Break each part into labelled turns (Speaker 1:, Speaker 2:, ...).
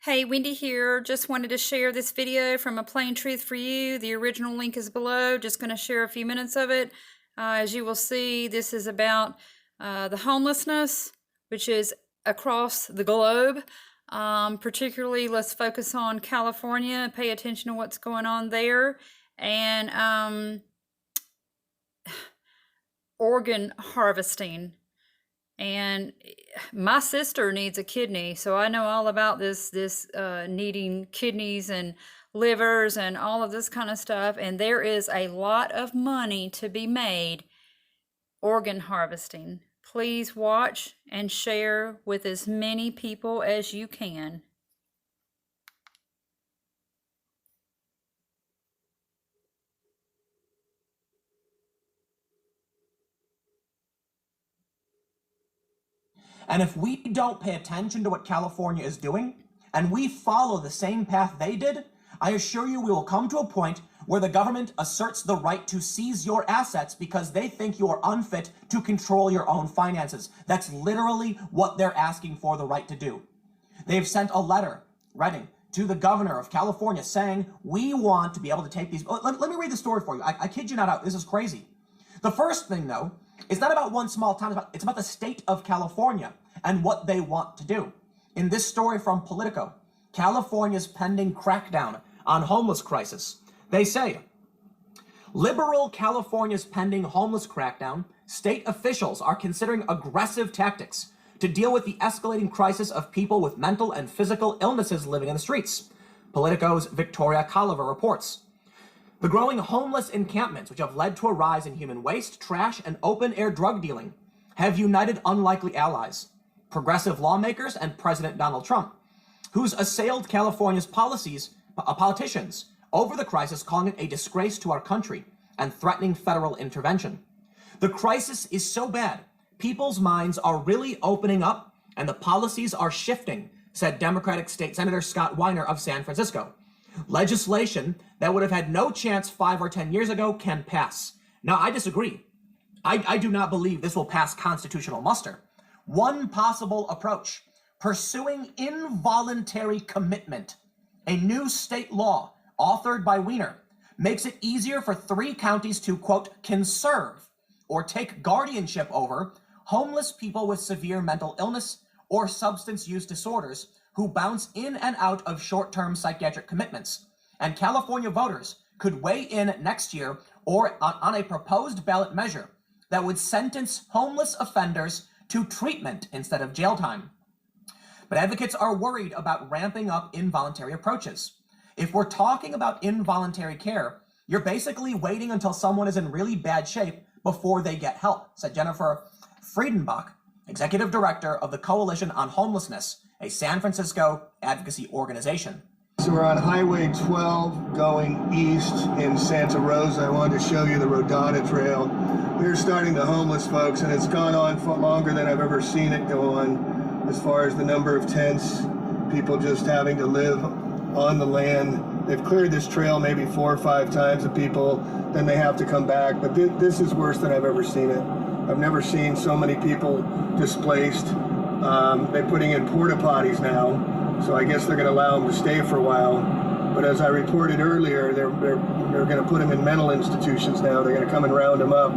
Speaker 1: Hey, Wendy here. Just wanted to share this video from A Plain Truth for You. The original link is below. Just going to share a few minutes of it. As you will see, this is about the homelessness, which is across the globe. Particularly, let's focus on California and pay attention to what's going on there. And organ harvesting. And my sister needs a kidney, so I know all about this needing kidneys and livers and all of this kind of stuff. And there is a lot of money to be made organ harvesting. Please watch and share with as many people as you can.
Speaker 2: And if we don't pay attention to what California is doing, and we follow the same path they did, I assure you we will come to a point where the government asserts the right to seize your assets because they think you are unfit to control your own finances. That's literally what they're asking for the right to do. They've sent a letter, writing, to the governor of California saying, we want to be able to take these... Let me read the story for you. I kid you not out. This is crazy. The first thing, though, it's not about one small town, it's about the state of California and what they want to do. In this story from Politico, California's pending crackdown on homeless crisis. They say, liberal California's pending homeless crackdown, state officials are considering aggressive tactics to deal with the escalating crisis of people with mental and physical illnesses living in the streets. Politico's Victoria Caliver reports. The growing homeless encampments, which have led to a rise in human waste, trash, and open-air drug dealing, have united unlikely allies, progressive lawmakers and President Donald Trump, who's assailed California's politicians over the crisis, calling it a disgrace to our country and threatening federal intervention. The crisis is so bad, people's minds are really opening up and the policies are shifting, said Democratic State Senator Scott Weiner of San Francisco. Legislation that would have had no chance 5 or 10 years ago can pass. Now, I disagree. I do not believe this will pass constitutional muster. One possible approach, pursuing involuntary commitment, a new state law authored by Weiner, makes it easier for 3 counties to, quote, conserve or take guardianship over homeless people with severe mental illness or substance use disorders who bounce in and out of short-term psychiatric commitments. And California voters could weigh in next year or on a proposed ballot measure that would sentence homeless offenders to treatment instead of jail time. But advocates are worried about ramping up involuntary approaches. If we're talking about involuntary care, you're basically waiting until someone is in really bad shape before they get help, said Jennifer Friedenbach, executive director of the Coalition on Homelessness, a San Francisco advocacy organization.
Speaker 3: So we're on Highway 12 going east in Santa Rosa. I wanted to show you the Rodada Trail. We're starting the homeless folks, and it's gone on for longer than I've ever seen it go on, as far as the number of tents, people just having to live on the land. They've cleared this trail maybe 4 or 5 times of people, then they have to come back. But this is worse than I've ever seen it. I've never seen so many people displaced. They're putting in porta potties now, so I guess they're going to allow them to stay for a while. But as I reported earlier, they're going to put them in mental institutions now. They're going to come and round them up,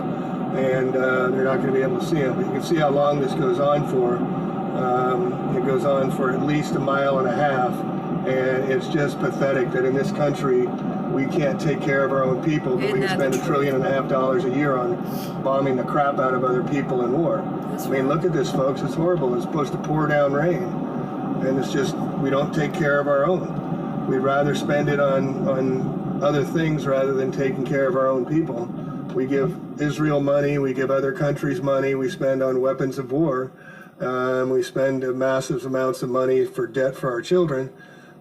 Speaker 3: and they're not going to be able to see them. But you can see how long this goes on for. It goes on for at least 1.5 miles, and it's just pathetic that in this country we can't take care of our own people, but we can spend $1.5 trillion a year on bombing the crap out of other people in war. I mean, look at this, folks. It's horrible. It's supposed to pour down rain, and it's just, we don't take care of our own. We'd rather spend it on other things rather than taking care of our own people. We give Israel money, we give other countries money, we spend on weapons of war, we spend massive amounts of money for debt for our children,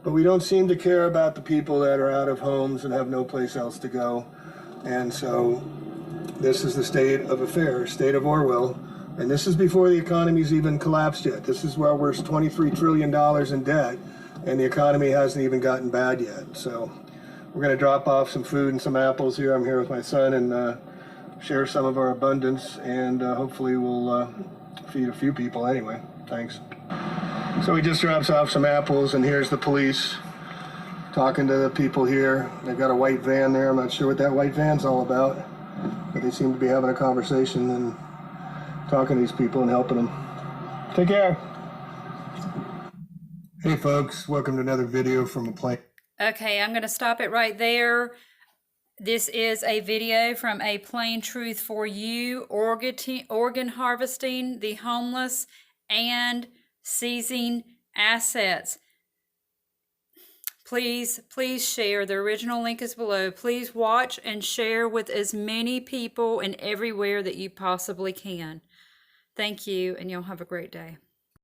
Speaker 3: but we don't seem to care about the people that are out of homes and have no place else to go. And so this is the state of affairs, state of Orwell. And this is before the economy's even collapsed yet. This is where we're $23 trillion in debt, and the economy hasn't even gotten bad yet. So we're going to drop off some food and some apples here. I'm here with my son and share some of our abundance, and hopefully we'll feed a few people anyway. Thanks. So he just drops off some apples, and here's the police talking to the people here. They've got a white van there. I'm not sure what that white van's all about, but they seem to be having a conversation and talking to these people and helping them. Take care. Hey folks, welcome to another video from a plane.
Speaker 1: Okay, I'm going to stop it right there. This is a video from A Plain Truth for You, organ harvesting the homeless and seizing assets. Please share. The original link is below. Please watch and share with as many people and everywhere that you possibly can. Thank you, and you'll have a great day.